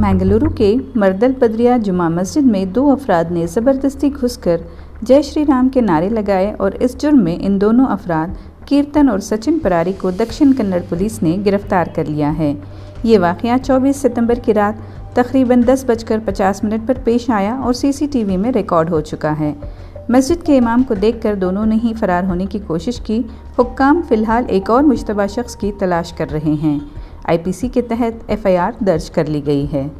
बेंगलुरु के मर्दल बद्रिया जुमा मस्जिद में 2 अफराद ने ज़बरदस्ती घुसकर जय श्री राम के नारे लगाए और इस जुर्म में इन दोनों अफराद कीर्तन और सचिन परारी को दक्षिण कन्नड़ पुलिस ने गिरफ्तार कर लिया है। ये वाक़या 24 सितंबर की रात तकरीबन 10:50 पर पेश आया और सीसीटीवी में रिकॉर्ड हो चुका है। मस्जिद के इमाम को देखकर दोनों ने ही फरार होने की कोशिश की। हुक्काम फ़िलहाल एक और मुश्तबा शख्स की तलाश कर रहे हैं। आईपीसी के तहत एफआईआर दर्ज कर ली गई है।